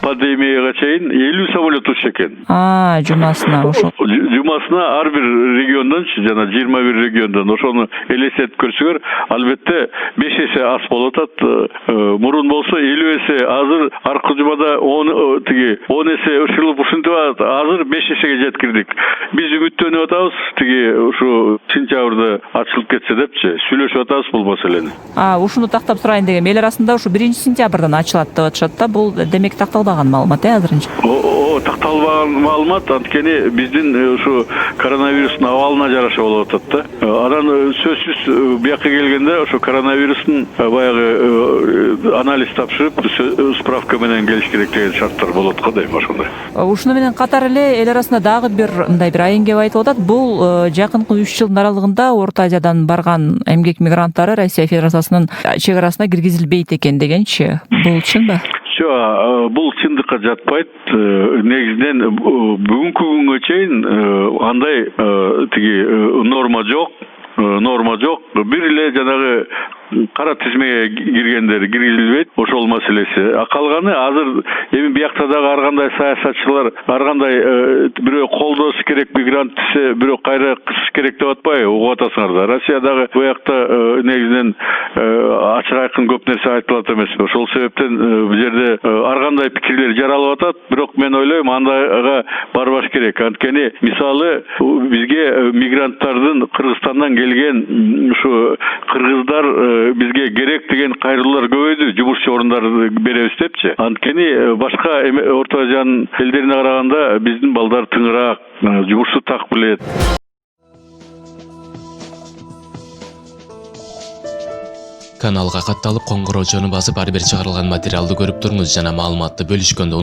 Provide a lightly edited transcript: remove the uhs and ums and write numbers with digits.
пандемияга чейин 50 самолет уччу экен. Жумасына ошол. Жумасына ар бир региондончу жана 21 региондон ошону элестетип көрсөңөр, албетте 5 эсе аз болуп атат. Мурун болсо 50 эсе, азыр аркы жумада 10 эсе ушулуп ушинтип атат. Азыр 5 эсеге жеткирдик. Биз үмүттөнүп атабыз, ушу сентябрда ачылып кетсе депчи, сүйлөшүп атабыз бул маселени. Ушуну тактап сурайын дегем. Эл арасында ушу 1-сентябрдан ачылат деп атышат да. Бул демек такталбаган маалымат азырынча. Такталбаган маалымат, анткени биздин ушу коронавирустун абалына жараша болуп атат да. Анан сөзсүз бияка келгенде ошо коронавирустун баягы анализ тапшырып, справка менен келиш керек деген шарттар болот го дейм ошондой. Ушуну менен катар эле эл арасында дагы бир мындай бир айын кеп айтылып атат. Бул жакынкы 3 жылдын аралыгында Орто Азиядан барган эмгек мигранттары Россия Федерациясынын чек киргизилбейт экен дегенчи. Бул чынбы? Бул чындыкка жатпайт. Негизинен бүгүнкү күнгө чейин андай норма жок. Бир эле жанагы кара тизмеге киргендер киргизилбейт, ошол маселеси. Калганы азыр эми биякта дагы ар кандай саясатчылар ар кандай бирөө колдоосу керек мигрант десе, бирөө кайра кысыш керек деп атпайбы, угуп атасыңар да. Россиядагы буякта негизинен ачык айкын көп нерсе айтылат эмеспи. Ошол себептен бул жерде ар кандай пикирлер жаралып атат, бирок мен ойлойм андайга барбаш керек. Анткени мисалы бизге мигранттардын Кыргызстандан келген ушу кыргыздар бизге керек деген кайрылуулар көбөйдү, жумушчу орундарды беребиз депчи. Анткени башка Орто Азиянын элдерине караганда биздин балдар тыңыраак, жумушту так билет. Каналга катталып, коңгуроочону басып, ар бир чыгарылган материалды көрүп туруңуз жана маалыматты бөлүшкөндө